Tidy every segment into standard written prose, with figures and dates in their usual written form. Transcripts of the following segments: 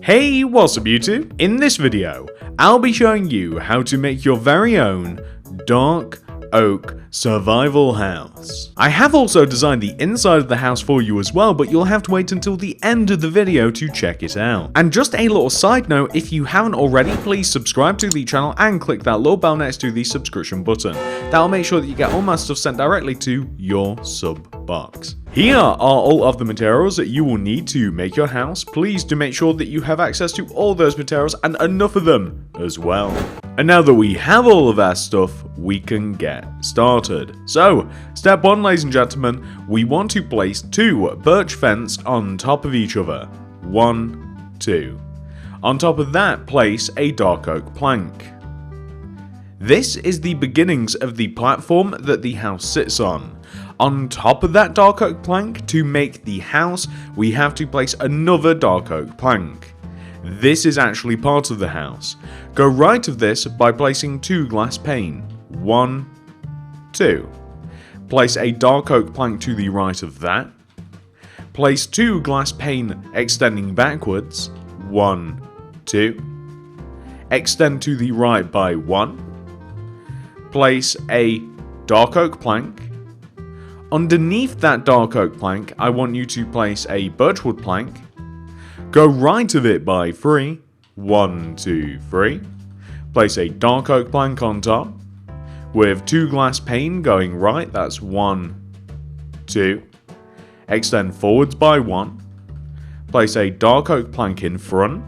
Hey, what's up YouTube? In this video, I'll be showing you how to make your very own dark oak survival house. I have also designed the inside of the house for you as well, but you'll have to wait until the end of the video to check it out. And just a little side note, if you haven't already, please subscribe to the channel and click that little bell next to the subscription button. That'll make sure that you get all my stuff sent directly to your sub box. Here are all of the materials that you will need to make your house. Please do make sure that you have access to all those materials and enough of them as well. And now that we have all of our stuff, we can get started. So, step 1, ladies and gentlemen, we want to place 2 birch fence on top of each other. 1, 2. On top of that, place a dark oak plank. This is the beginnings of the platform that the house sits on. On top of that dark oak plank, to make the house, we have to place another dark oak plank. This is actually part of the house. Go right of this by placing 2 glass pane. 1, 2. Place a dark oak plank to the right of that. Place 2 glass pane extending backwards. 1, 2. Extend to the right by 1. Place a dark oak plank. Underneath that dark oak plank, I want you to place a birchwood plank. Go right of it by 3. 1, 2, 3. Place a dark oak plank on top. With 2 glass pane going right, that's 1, 2. Extend forwards by 1. Place a dark oak plank in front.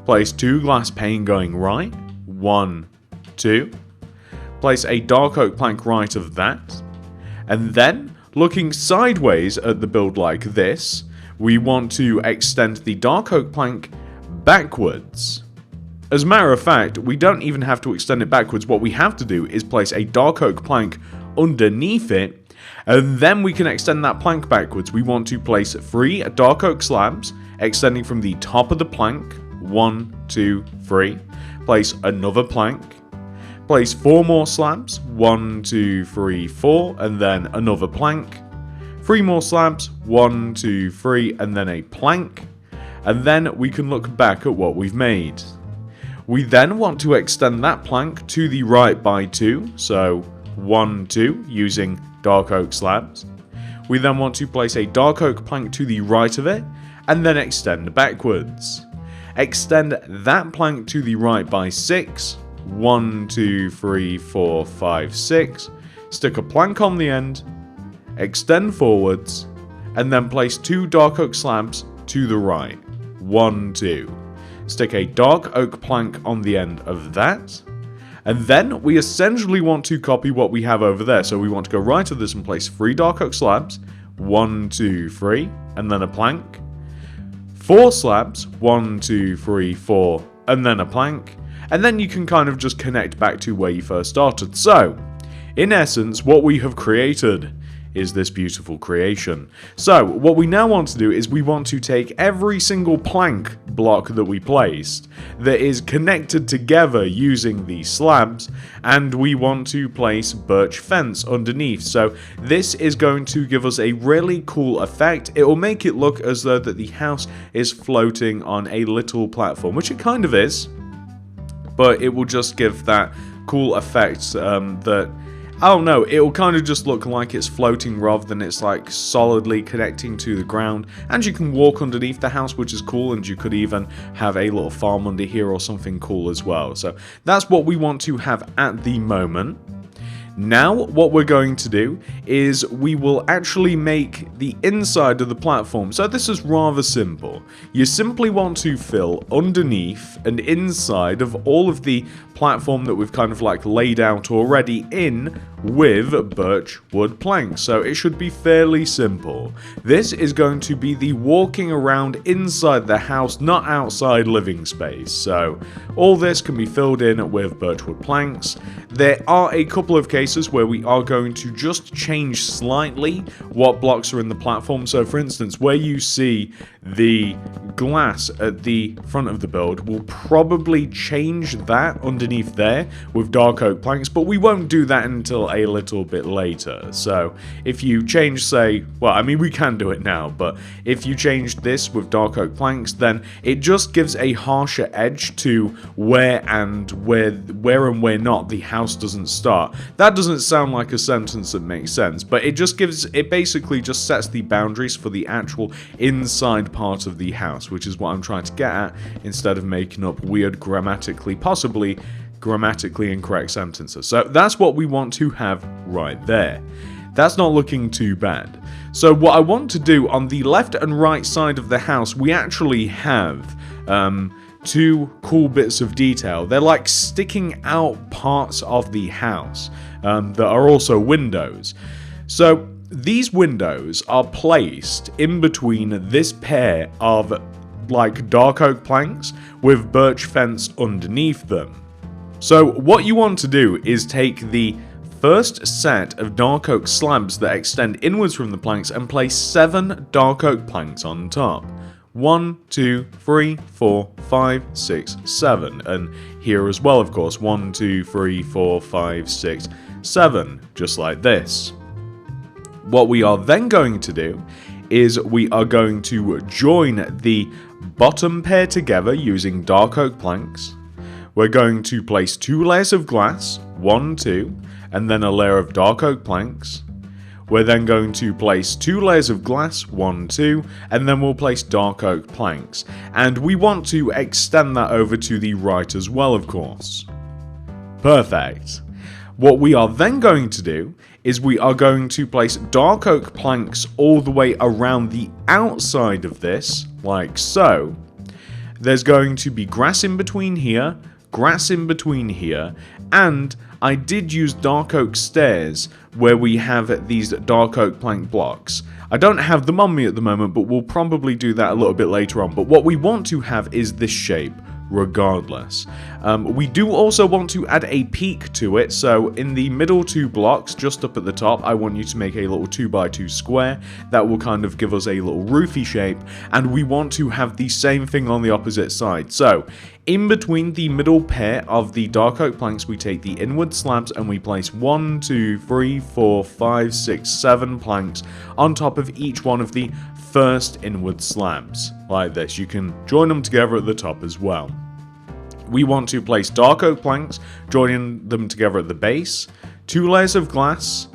Place 2 glass pane going right. 1, 2. Place a dark oak plank right of that. And then, looking sideways at the build like this, we want to extend the dark oak plank backwards. As a matter of fact, we don't even have to extend it backwards. What we have to do is place a dark oak plank underneath it, and then we can extend that plank backwards. We want to place 3 dark oak slabs, extending from the top of the plank. 1, 2, 3. Place another plank. Place 4 more slabs. 1, 2, 3, 4, and then another plank. 3 more slabs. 1, 2, 3, and then a plank. And then we can look back at what we've made. We then want to extend that plank to the right by 2, so 1, 2, using dark oak slabs. We then want to place a dark oak plank to the right of it, and then extend backwards. Extend that plank to the right by 6. 1, 2, 3, 4, 5, 6. Stick a plank on the end, extend forwards, and then place 2 dark oak slabs to the right. 1, 2. Stick a dark oak plank on the end of that. And then we essentially want to copy what we have over there. So we want to go right of this and place 3 dark oak slabs. 1, 2, 3, and then a plank. 4 slabs. 1, 2, 3, 4, and then a plank. And then you can kind of just connect back to where you first started. So, in essence, what we have created is this beautiful creation. So, what we now want to do is we want to take every single plank block that we placed that is connected together using these slabs, and we want to place birch fence underneath. So, this is going to give us a really cool effect. It will make it look as though that the house is floating on a little platform, which it kind of is. But it will just give that cool effect that, I don't know, it will kind of just look like it's floating rather than it's like solidly connecting to the ground. And you can walk underneath the house, which is cool, and you could even have a little farm under here or something cool as well. So that's what we want to have at the moment. Now, what we're going to do is we will actually make the inside of the platform. So this is rather simple. You simply want to fill underneath and inside of all of the platform that we've kind of like laid out already in with birch wood planks. So it should be fairly simple. This is going to be the walking around inside the house, not outside living space. So all this can be filled in with birchwood planks. There are a couple of cases where we are going to just change slightly what blocks are in the platform. So for instance, where you see the glass at the front of the build, we'll probably change that underneath there with dark oak planks, but we won't do that until a little bit later. So if you change, say, well, I mean, we can do it now, but if you change this with dark oak planks, then it just gives a harsher edge to where and where not the house doesn't start. That doesn't sound like a sentence that makes sense, but it basically just sets the boundaries for the actual inside part of the house, which is what I'm trying to get at, instead of making up weird possibly grammatically incorrect sentences. So that's what we want to have right there. That's not looking too bad. So what I want to do on the left and right side of the house, we actually have two cool bits of detail. They're like sticking out parts of the house that are also windows. So these windows are placed in between this pair of like dark oak planks with birch fence underneath them. So what you want to do is take the first set of dark oak slabs that extend inwards from the planks and place 7 dark oak planks on top. 1, 2, 3, 4, 5, 6, 7. And here as well, of course, 1, 2, 3, 4, 5, 6, 7. Just like this. What we are then going to do is we are going to join the bottom pair together using dark oak planks. We're going to place 2 layers of glass, 1, 2, and then a layer of dark oak planks. We're then going to place 2 layers of glass, 1, 2, and then we'll place dark oak planks. And we want to extend that over to the right as well, of course. Perfect. What we are then going to do is we are going to place dark oak planks all the way around the outside of this, like so. There's going to be grass in between here, grass in between here, and I did use dark oak stairs where we have these dark oak plank blocks. I don't have them on me at the moment, but we'll probably do that a little bit later on. But what we want to have is this shape, regardless. We do also want to add a peak to it, so in the middle 2 blocks, just up at the top, I want you to make a little 2x2 square. That will kind of give us a little roofy shape, and we want to have the same thing on the opposite side. So, in between the middle pair of the dark oak planks, we take the inward slabs and we place 1, 2, 3, 4, 5, 6, 7 planks on top of each one of the first inward slabs, like this. You can join them together at the top as well. We want to place dark oak planks, joining them together at the base, 2 layers of glass,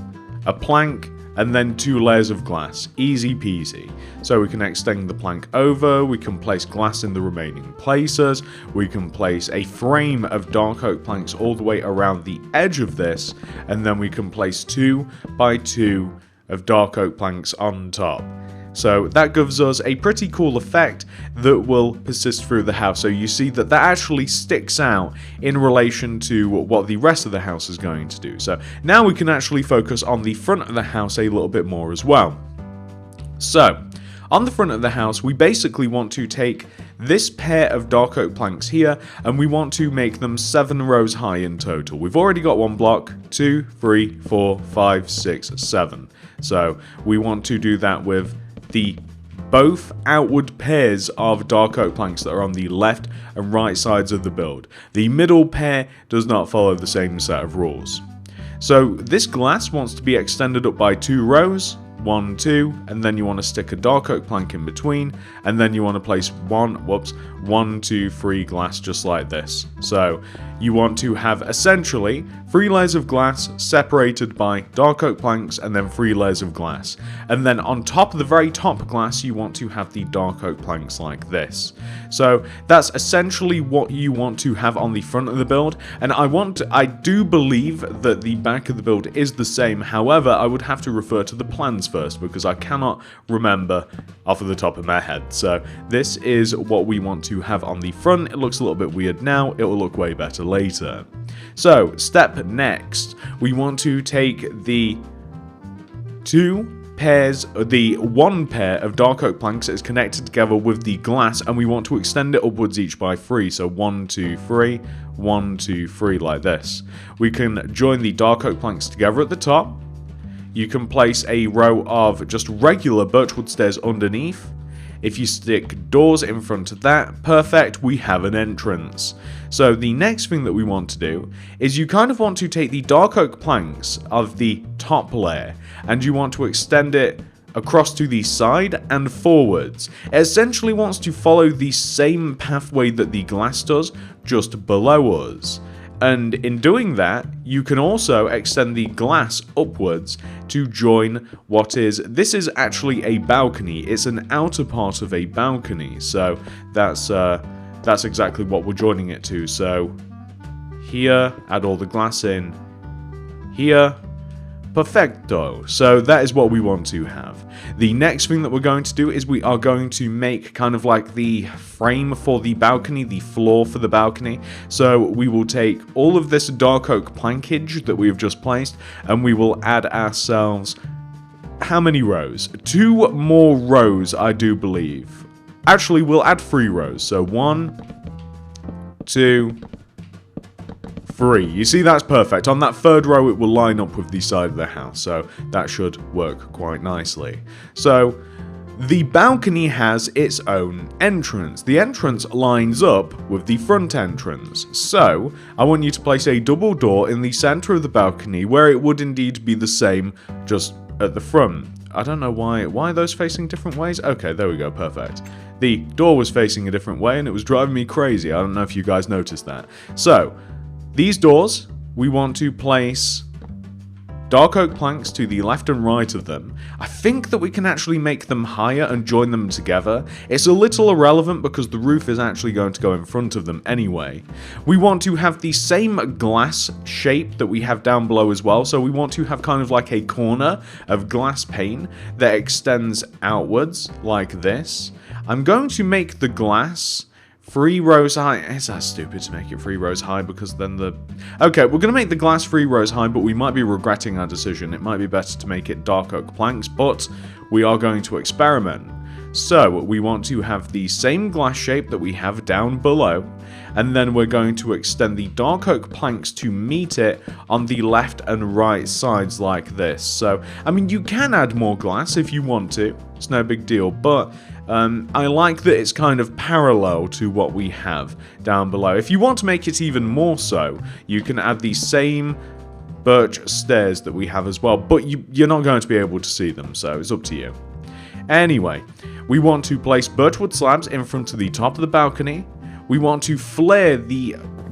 a plank, and then 2 layers of glass. Easy peasy. So we can extend the plank over, we can place glass in the remaining places, we can place a frame of dark oak planks all the way around the edge of this, and then we can place 2x2 of dark oak planks on top. So that gives us a pretty cool effect that will persist through the house. So you see that actually sticks out in relation to what the rest of the house is going to do. So now we can actually focus on the front of the house a little bit more as well. So on the front of the house, we basically want to take this pair of dark oak planks here, and we want to make them 7 rows high in total. We've already got 1 block, 2, 3, 4, 5, 6, 7. So we want to do that with the both outward pairs of dark oak planks that are on the left and right sides of the build. The middle pair does not follow the same set of rules. So this glass wants to be extended up by 2 rows, 1, 2, and then you want to stick a dark oak plank in between, and then you want to place 1, 2, 3 glass just like this. So you want to have essentially 3 layers of glass separated by dark oak planks and then 3 layers of glass. And then on top of the very top glass, you want to have the dark oak planks like this. So that's essentially what you want to have on the front of the build. And I do believe that the back of the build is the same. However, I would have to refer to the plans first because I cannot remember off of the top of my head. So this is what we want to have on the front. It looks a little bit weird now. It will look way better later. So step next, we want to take the 1 pair of dark oak planks that is connected together with the glass, and we want to extend it upwards each by 3. So 1, 2, 3, 1, 2, 3 like this. We can join the dark oak planks together at the top. You can place a row of just regular birchwood stairs underneath. If you stick doors in front of that, perfect, we have an entrance. So the next thing that we want to do is you kind of want to take the dark oak planks of the top layer and you want to extend it across to the side and forwards. It essentially wants to follow the same pathway that the glass does, just below us. And in doing that, you can also extend the glass upwards to join this is actually a balcony. It's an outer part of a balcony, so that's exactly what we're joining it to. So here, add all the glass in, here, perfecto. So that is what we want to have. The next thing that we're going to do is we are going to make kind of like the frame for the balcony, the floor for the balcony. So we will take all of this dark oak plankage that we have just placed and we will add ourselves, how many rows? 2 more rows, I do believe. Actually, we'll add 3 rows. So 1, 2, 3. You see, that's perfect. On that 3rd row, it will line up with the side of the house, so that should work quite nicely. So the balcony has its own entrance. The entrance lines up with the front entrance. So I want you to place a double door in the center of the balcony where it would indeed be the same just at the front. I don't know why are those facing different ways? Okay, there we go, perfect. The door was facing a different way and it was driving me crazy. I don't know if you guys noticed that. So these doors, we want to place dark oak planks to the left and right of them. I think that we can actually make them higher and join them together. It's a little irrelevant because the roof is actually going to go in front of them anyway. We want to have the same glass shape that we have down below as well. So we want to have kind of like a corner of glass pane that extends outwards like this. I'm going to make the glass 3 rows high. Is that stupid to make it 3 rows high because then Okay, we're going to make the glass 3 rows high, but we might be regretting our decision. It might be better to make it dark oak planks, but we are going to experiment. So we want to have the same glass shape that we have down below, and then we're going to extend the dark oak planks to meet it on the left and right sides like this. So, I mean, you can add more glass if you want to. It's no big deal, but I like that it's kind of parallel to what we have down below. If you want to make it even more so, you can add the same birch stairs that we have as well, but you're not going to be able to see them, so it's up to you. Anyway, we want to place birchwood slabs in front of the top of the balcony. We want to flare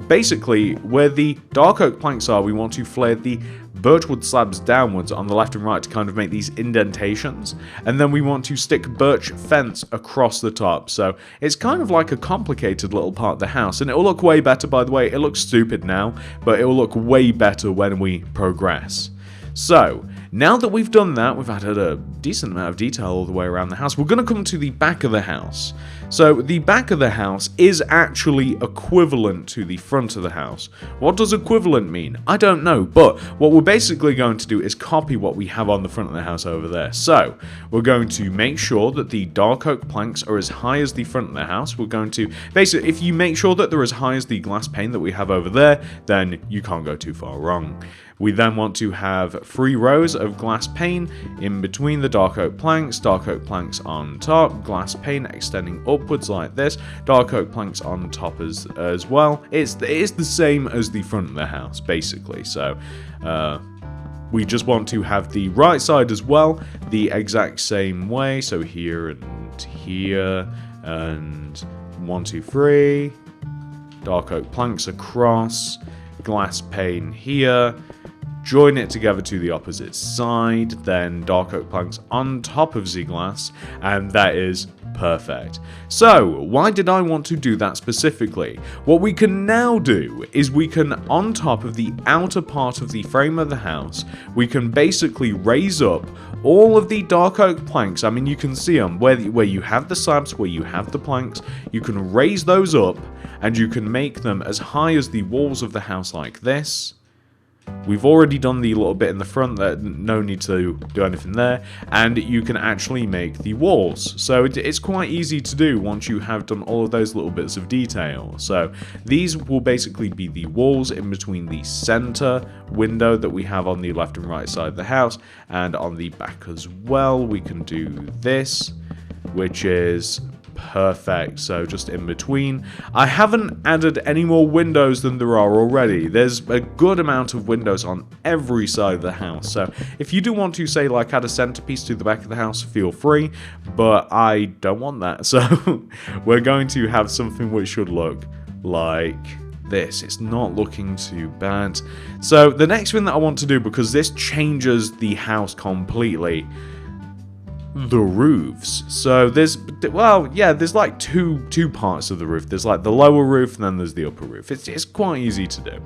basically where the dark oak planks are, we want to flare the birchwood slabs downwards on the left and right to kind of make these indentations, and then we want to stick birch fence across the top. So it's kind of like a complicated little part of the house, and it will look way better, by the way. It looks stupid now, but it will look way better when we progress. So now that we've done that, we've added a decent amount of detail all the way around the house. We're going to come to the back of the house. So the back of the house is actually equivalent to the front of the house. What does equivalent mean? I don't know, but what we're basically going to do is copy what we have on the front of the house over there. So we're going to make sure that the dark oak planks are as high as the front of the house. We're going to, basically, if you make sure that they're as high as the glass pane that we have over there, then you can't go too far wrong. We then want to have 3 rows of glass pane in between the dark oak planks on top, glass pane extending upwards like this, dark oak planks on top as well. It is the same as the front of the house, basically. So we just want to have the right side as well the exact same way. So here and here, and 1, 2, 3, dark oak planks across, glass pane here, join it together to the opposite side, then dark oak planks on top of the glass, and that is perfect. So, why did I want to do that specifically? What we can now do is we can, on top of the outer part of the frame of the house, we can basically raise up all of the dark oak planks. I mean, you can see them where you have the slabs, where you have the planks. You can raise those up, and you can make them as high as the walls of the house like this. We've already done the little bit in the front, that no need to do anything there, and you can actually make the walls. So it's quite easy to do once you have done all of those little bits of detail. So these will basically be the walls in between the center window that we have on the left and right side of the house, and on the back as well. We can do this, which is perfect. So just in between. I haven't added any more windows than there are already. There's a good amount of windows on every side of the house. So if you do want to, say, like add a centerpiece to the back of the house, feel free. But I don't want that. So we're going to have something which should look like this. It's not looking too bad. So the next thing that I want to do, because this changes the house completely, the roofs. So there's, well, yeah, there's like two parts of the roof. There's like the lower roof and then there's the upper roof. It's quite easy to do.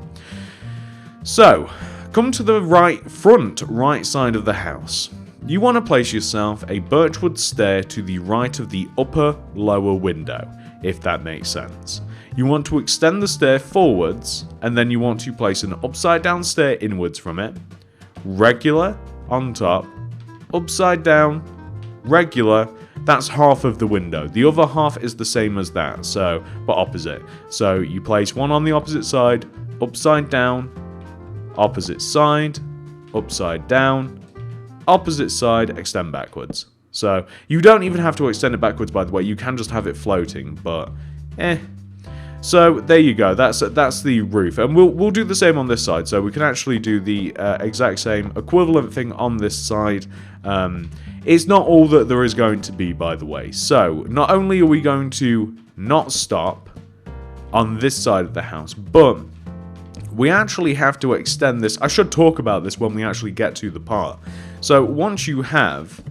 So come to the right side of the house. You want to place yourself a birchwood stair to the right of the upper lower window, if that makes sense. You want to extend the stair forwards, and then you want to place an upside down stair inwards from it, regular on top, upside down, regular. That's half of the window. The other half is the same as that, so but opposite. So you place one on the opposite side, upside down, opposite side, upside down, opposite side, extend backwards. So you don't even have to extend it backwards, by the way. You can just have it floating, but So there you go. That's the roof, and we'll do the same on this side. So we can actually do the exact same equivalent thing on this side. It's not all that there is going to be, by the way. So not only are we going to not stop on this side of the house, but we actually have to extend this. I should talk about this when we actually get to the part. So once you have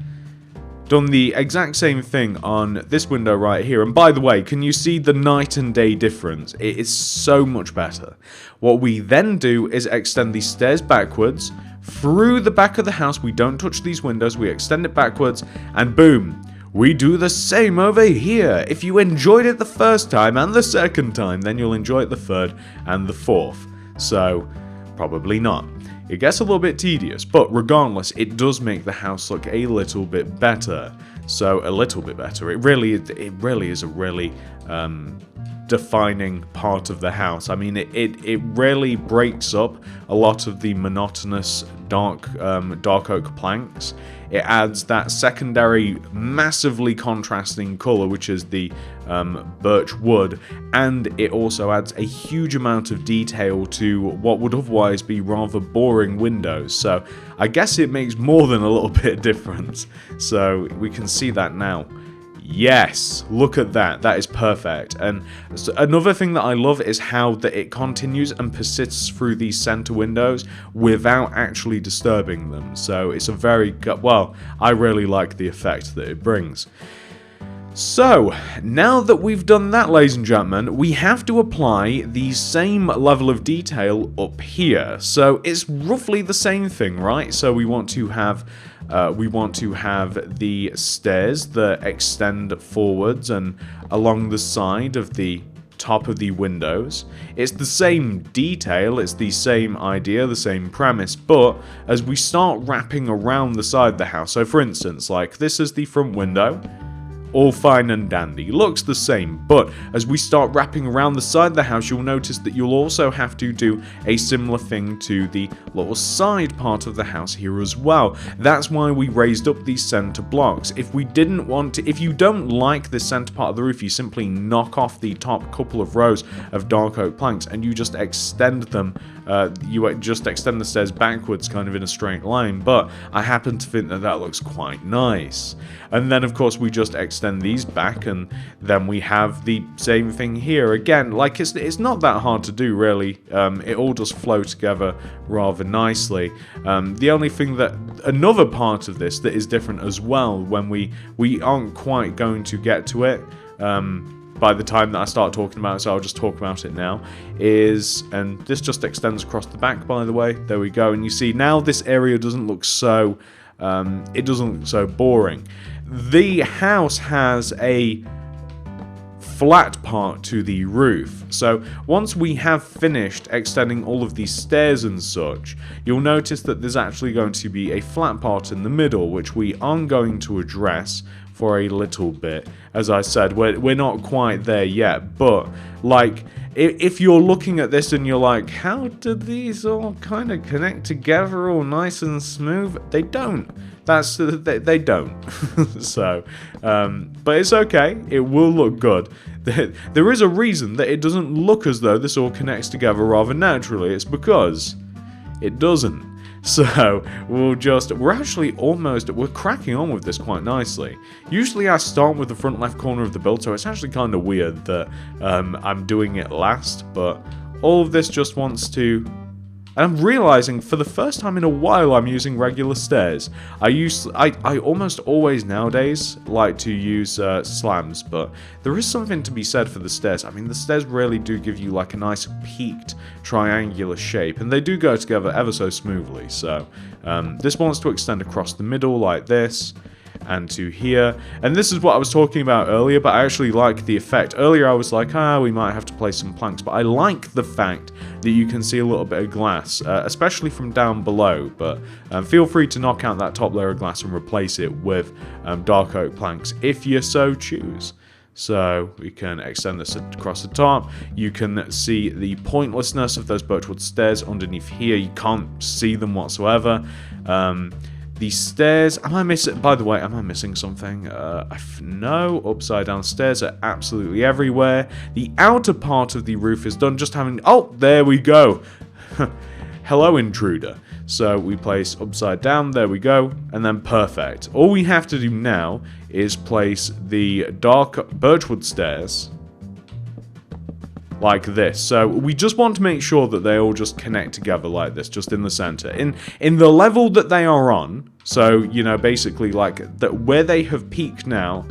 done the exact same thing on this window right here, and by the way, can you see the night and day difference? It is so much better. What we then do is extend the stairs backwards through the back of the house. We don't touch these windows, we extend it backwards, and boom, we do the same over here. If you enjoyed it the first time and the second time, then you'll enjoy it the third and the fourth. So probably not. It gets a little bit tedious, but regardless, it does make the house look a little bit better. So a little bit better. It really is a really defining part of the house. I mean, it really breaks up a lot of the monotonous dark oak planks. It adds that secondary, massively contrasting color, which is the birch wood, and it also adds a huge amount of detail to what would otherwise be rather boring windows. So I guess it makes more than a little bit of difference. So we can see that now. Yes, look at that. That is perfect. And another thing that I love is how that it continues and persists through these center windows without actually disturbing them. So it's a very good, well, I really like the effect that it brings. So, now that we've done that, ladies and gentlemen, we have to apply the same level of detail up here. So it's roughly the same thing, right? So we want to have the stairs that extend forwards and along the side of the top of the windows. It's the same detail, it's the same idea, the same premise, but as we start wrapping around the side of the house, so for instance, like this is the front window, all fine and dandy, looks the same, but as we start wrapping around the side of the house, you'll notice that you'll also have to do a similar thing to the little side part of the house here as well. That's why we raised up these center blocks. If we didn't want to, if you don't like the center part of the roof, you simply knock off the top couple of rows of dark oak planks and you just extend them. You just extend the stairs backwards kind of in a straight line, but I happen to think that that looks quite nice. And then of course we just extend these back, and then we have the same thing here. Again, like it's not that hard to do really. It all does flow together rather nicely. The only thing that, another part of this that is different as well, when we aren't quite going to get to it by the time that I start talking about it, so I'll just talk about it now, is, and this just extends across the back, by the way, there we go, and you see now this area doesn't look so, it doesn't look so boring. The house has a flat part to the roof, so once we have finished extending all of these stairs and such, you'll notice that there's actually going to be a flat part in the middle, which we aren't going to address for a little bit. As I said, we're not quite there yet, but like if you're looking at this and you're like, how do these all kind of connect together all nice and smooth? They don't. They don't. So, but it's okay. It will look good. There is a reason that it doesn't look as though this all connects together rather naturally. It's because it doesn't. So we're cracking on with this quite nicely. Usually I start with the front left corner of the build, so it's actually kind of weird that I'm doing it last, but all of this just wants to... And I'm realizing for the first time in a while I'm using regular stairs. I almost always nowadays like to use slabs, but there is something to be said for the stairs. I mean, the stairs really do give you like a nice peaked triangular shape, and they do go together ever so smoothly. So this wants to extend across the middle like this, and to here. And this is what I was talking about earlier, but I actually like the effect. Earlier I was like, we might have to place some planks, but I like the fact that you can see a little bit of glass, especially from down below, but feel free to knock out that top layer of glass and replace it with dark oak planks if you so choose. So we can extend this across the top. You can see the pointlessness of those birchwood stairs underneath here. You can't see them whatsoever. The stairs, am I missing something? No, upside down stairs are absolutely everywhere. The outer part of the roof is done, just having, oh, there we go. Hello, intruder. So we place upside down, there we go, and then perfect. All we have to do now is place the dark birchwood stairs like this. So we just want to make sure that they all just connect together like this, just in the center. In the level that they are on, so, you know, basically like that where they have peaked now,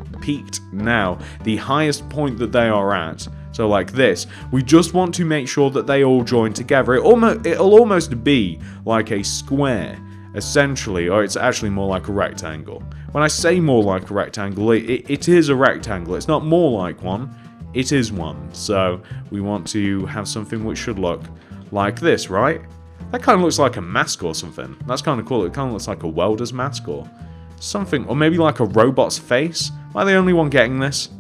the highest point that they are at, so like this, we just want to make sure that they all join together. It'll almost be like a square, essentially, or it's actually more like a rectangle. When I say more like a rectangle, it is a rectangle. It's not more like one. It is one, so we want to have something which should look like this, right? That kind of looks like a mask or something. That's kind of cool. It kind of looks like a welder's mask or something, or maybe like a robot's face. Am I the only one getting this?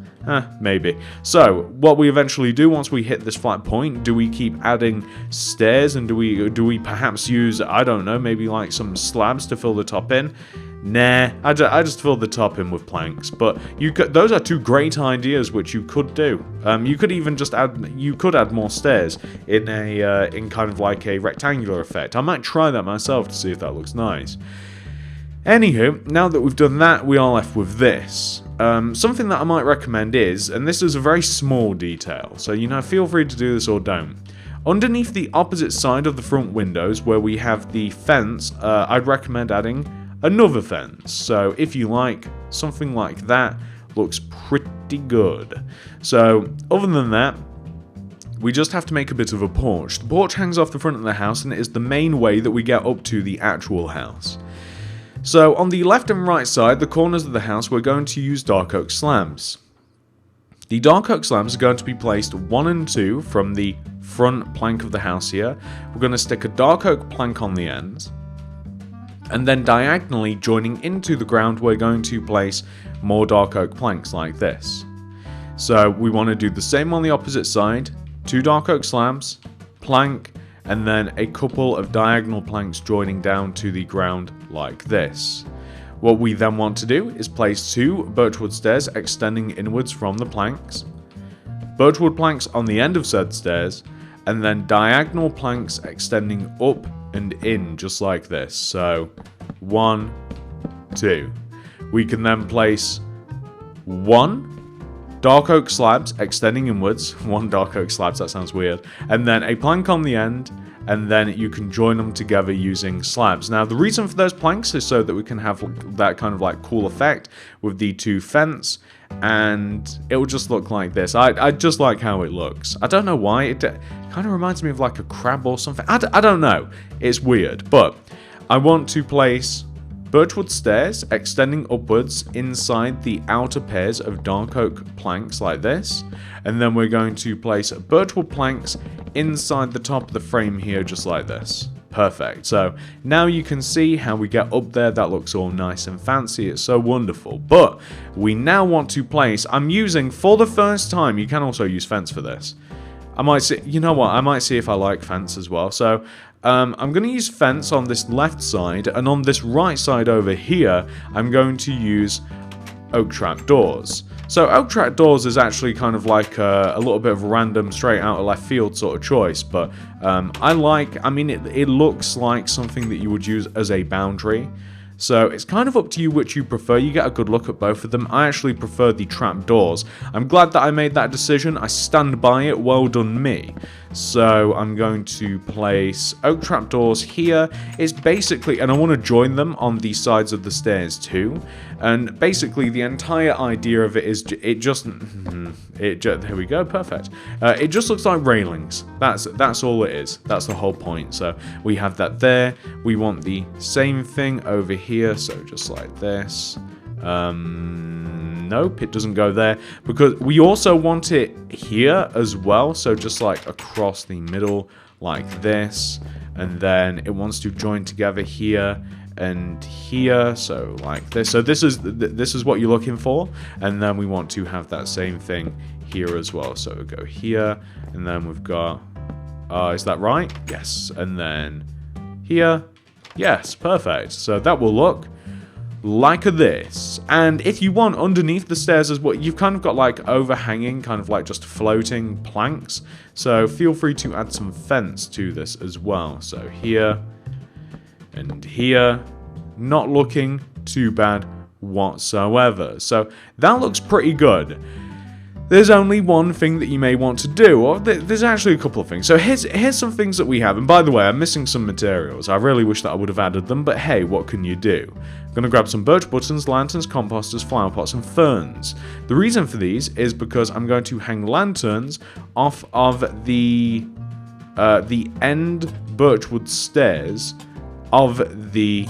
Maybe. So, what we eventually do once we hit this flat point, do we keep adding stairs, and do we perhaps use, I don't know, maybe like some slabs to fill the top in? Nah, I just filled the top in with planks, but those are two great ideas which you could do. You could even just add more stairs in kind of like a rectangular effect. I might try that myself to see if that looks nice. Anywho, now that we've done that, we are left with this. Something that I might recommend is, and this is a very small detail, so you know, feel free to do this or don't. Underneath the opposite side of the front windows, where we have the fence, I'd recommend adding another fence. So if you like, something like that looks pretty good. So other than that, we just have to make a bit of a porch. The porch hangs off the front of the house, and it is the main way that we get up to the actual house. So on the left and right side, the corners of the house, we're going to use dark oak slabs. The dark oak slabs are going to be placed 1 and 2 from the front plank of the house here. We're going to stick a dark oak plank on the end, and then diagonally joining into the ground, we're going to place more dark oak planks like this. So we want to do the same on the opposite side, 2 dark oak slabs, plank, and then a couple of diagonal planks joining down to the ground like this. What we then want to do is place 2 birchwood stairs extending inwards from the planks, birchwood planks on the end of said stairs, and then diagonal planks extending up and in just like this. So 1, 2. We can then place 1 dark oak slabs extending inwards, 1 dark oak slabs, that sounds weird, and then a plank on the end, and then you can join them together using slabs. Now the reason for those planks is so that we can have that kind of like cool effect with the 2 fence, and it will just look like this. I just like how it looks. I don't know why, it kind of reminds me of like a crab or something. I don't know, it's weird, but I want to place birchwood stairs extending upwards inside the outer pairs of dark oak planks like this, and then we're going to place birchwood planks inside the top of the frame here just like this. Perfect. So now you can see how we get up there. That looks all nice and fancy. It's so wonderful. But we now want to place, I'm using, for the first time, you can also use fence for this. I might see, you know what, I might see if I like fence as well. So I'm going to use fence on this left side, and on this right side over here, I'm going to use oak trap doors. So oak trap doors is actually kind of like a little bit of a random, straight out of left field sort of choice, but I mean, it looks like something that you would use as a boundary. So it's kind of up to you which you prefer. You get a good look at both of them. I actually prefer the trap doors. I'm glad that I made that decision. I stand by it. Well done me. So I'm going to place oak trap doors here. It's basically, and I want to join them on the sides of the stairs too. And basically the entire idea of it is, there we go, perfect. It just looks like railings. That's all it is. That's the whole point. So we have that there. We want the same thing over here, so just like this. Nope, it doesn't go there, because we also want it here as well, so just like across the middle like this, and then it wants to join together here and here, so like this. So this is what you're looking for, and then we want to have that same thing here as well. So we'll go here, and then we've got, is that right? Yes, and then here. Yes, perfect. So that will look like this. And if you want, underneath the stairs as well, you've kind of got like overhanging, kind of like just floating planks. So feel free to add some fence to this as well. So here and here, not looking too bad whatsoever. So that looks pretty good. There's only one thing that you may want to do, or there's actually a couple of things. So here's some things that we have, and by the way, I'm missing some materials. I really wish that I would have added them, but hey, what can you do? I'm going to grab some birch buttons, lanterns, composters, flower pots, and ferns. The reason for these is because I'm going to hang lanterns off of the end birchwood stairs of the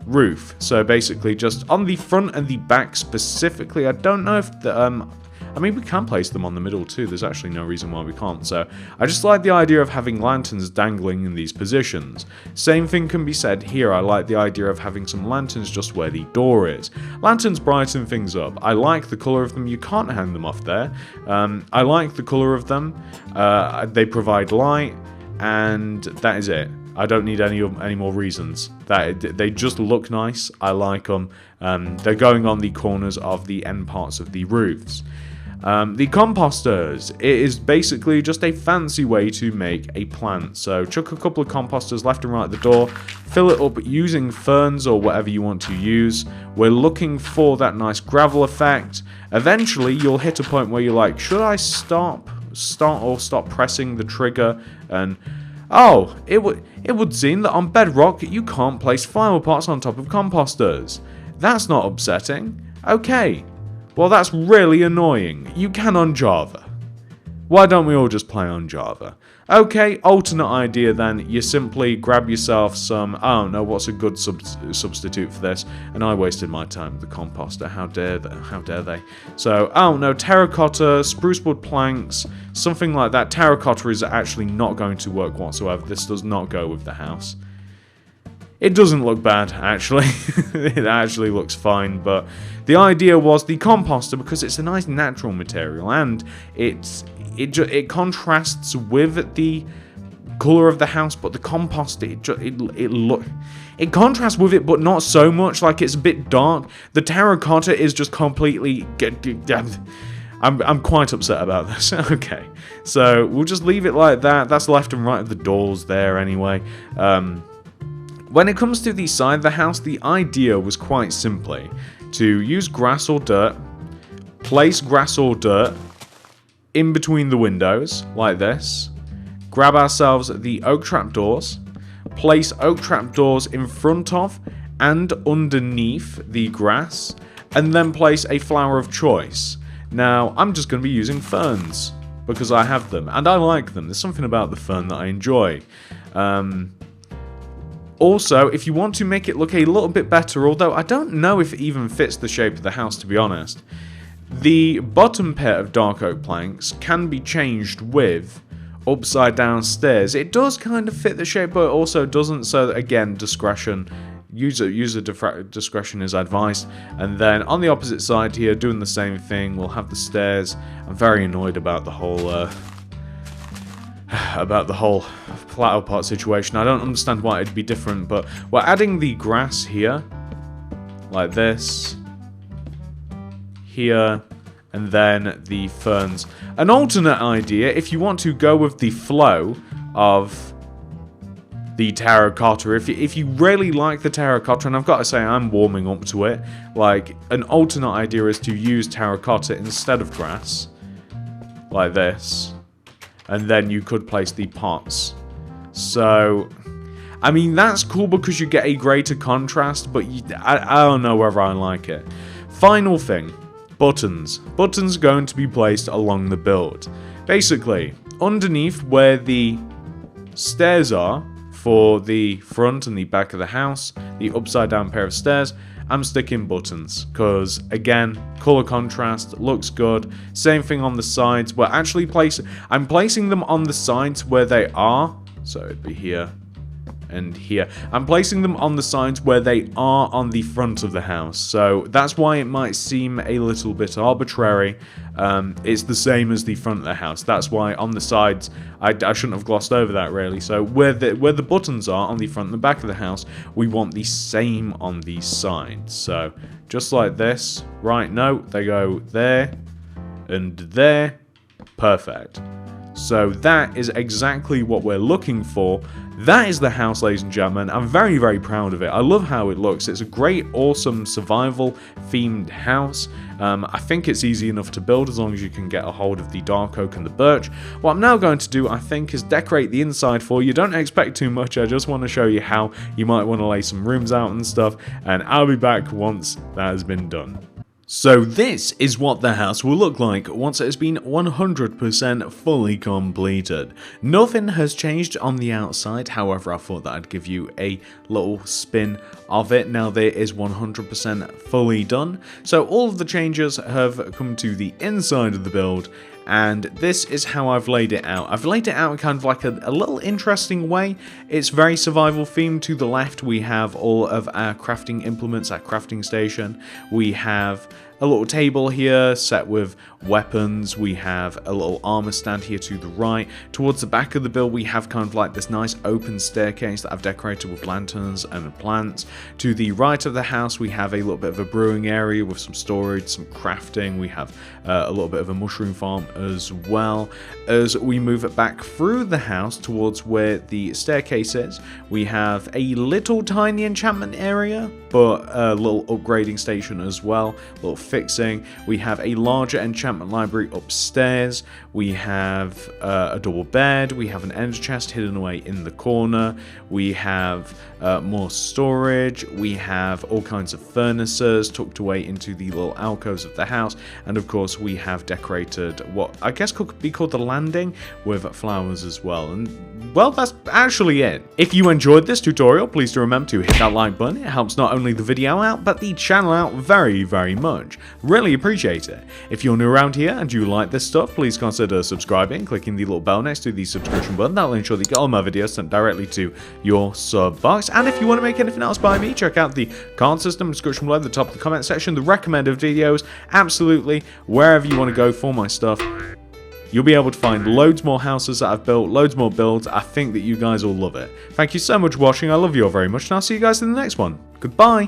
roof. So basically just on the front and the back specifically. I don't know if the I mean, we can place them on the middle too. There's actually no reason why we can't. So I just like the idea of having lanterns dangling in these positions. Same thing can be said here. I like the idea of having some lanterns just where the door is. Lanterns brighten things up. I like the color of them. You can't hang them off there. I like the color of them. They provide light, and that is it. I don't need any more reasons. They just look nice. I like them. They're going on the corners of the end parts of the roofs. The composters, it is basically just a fancy way to make a plant. So chuck a couple of composters left and right at the door, fill it up using ferns or whatever you want to use. We're looking for that nice gravel effect. Eventually you'll hit a point where you're like, should I stop pressing the trigger? And oh, it would seem that on bedrock you can't place flower pots on top of composters. That's not upsetting. Okay. Well, that's really annoying. You can on Java. Why don't we all just play on Java? Okay, alternate idea then. You simply grab yourself some, I don't know, what's a good substitute for this? And I wasted my time with the composter. How dare they? So, I don't know, terracotta, spruce wood planks, something like that. Terracotta is actually not going to work whatsoever. This does not go with the house. It doesn't look bad, actually. It actually looks fine, but the idea was the composter, because it's a nice natural material, and it contrasts with the color of the house, but the composter, it contrasts with it, but not so much. Like, it's a bit dark. The terracotta is just completely... I'm quite upset about this. Okay, so we'll just leave it like that. That's left and right of the doors there anyway. When it comes to the side of the house, the idea was quite simply to use grass or dirt, place grass or dirt in between the windows, like this, grab ourselves the oak trap doors, place oak trap doors in front of and underneath the grass, and then place a flower of choice. Now, I'm just going to be using ferns, because I have them, and I like them. There's something about the fern that I enjoy. Also, if you want to make it look a little bit better, although I don't know if it even fits the shape of the house, to be honest, the bottom pair of dark oak planks can be changed with upside down stairs. It does kind of fit the shape, but it also doesn't. So again, discretion. User discretion is advised. And then on the opposite side here, doing the same thing, we'll have the stairs. I'm very annoyed about the whole plateau pot situation. I don't understand why it'd be different, but we're adding the grass here, like this, here, and then the ferns. An alternate idea, if you want to go with the flow of the terracotta, if you really like the terracotta, and I've got to say I'm warming up to it, like an alternate idea is to use terracotta instead of grass, like this, and then you could place the pots. So, I mean, that's cool because you get a greater contrast, but I don't know whether I like it. Final thing, buttons. Buttons are going to be placed along the build. Basically, underneath where the stairs are, for the front and the back of the house, the upside down pair of stairs, I'm sticking buttons because, again, color contrast looks good. Same thing on the sides. I'm placing them on the sides where they are, so it'd be here and here. I'm placing them on the sides where they are on the front of the house, so that's why it might seem a little bit arbitrary. It's the same as the front of the house. That's why on the sides, I shouldn't have glossed over that really. So where the buttons are on the front and the back of the house, we want the same on the sides. So just like this, right? No, they go there and there. Perfect. So that is exactly what we're looking for. That is the house, ladies and gentlemen. I'm very, very proud of it. I love how it looks. It's a great, awesome, survival-themed house. I think it's easy enough to build as long as you can get a hold of the dark oak and the birch. What I'm now going to do, I think, is decorate the inside for you. Don't expect too much. I just want to show you how you might want to lay some rooms out and stuff. And I'll be back once that has been done. So this is what the house will look like once it has been 100% fully completed. Nothing has changed on the outside, however I thought that I'd give you a little spin of it now that it is 100% fully done. So all of the changes have come to the inside of the build, and this is how I've laid it out. I've laid it out in kind of like a little interesting way. It's very survival themed. To the left we have all of our crafting implements, our crafting station. We have a little table here set with weapons. We have a little armor stand here to the right. Towards the back of the build we have kind of like this nice open staircase that I've decorated with lanterns and plants. To the right of the house we have a little bit of a brewing area with some storage, some crafting. We have a little bit of a mushroom farm as well. As we move it back through the house towards where the staircase is, we have a little tiny enchantment area, but a little upgrading station as well, a little fixing. We have a larger enchantment library upstairs. We have a double bed. We have an ender chest hidden away in the corner. We have more storage. We have all kinds of furnaces tucked away into the little alcoves of the house. And of course we have decorated what I guess could be called the landing with flowers as well. And well, that's actually it. If you enjoyed this tutorial, please do remember to hit that like button. It helps not only the video out, but the channel out very, very much. Really appreciate it. If you're new around here and you like this stuff, please consider subscribing, clicking the little bell next to the subscription button. That'll ensure that you get all my videos sent directly to your sub box. And if you want to make anything else by me, check out the card system description below, the top of the comment section, the recommended videos, absolutely wherever you want to go for my stuff. You'll be able to find loads more houses that I've built, loads more builds. I think that you guys will love it. Thank you so much for watching. I love you all very much, and I'll see you guys in the next one. Goodbye.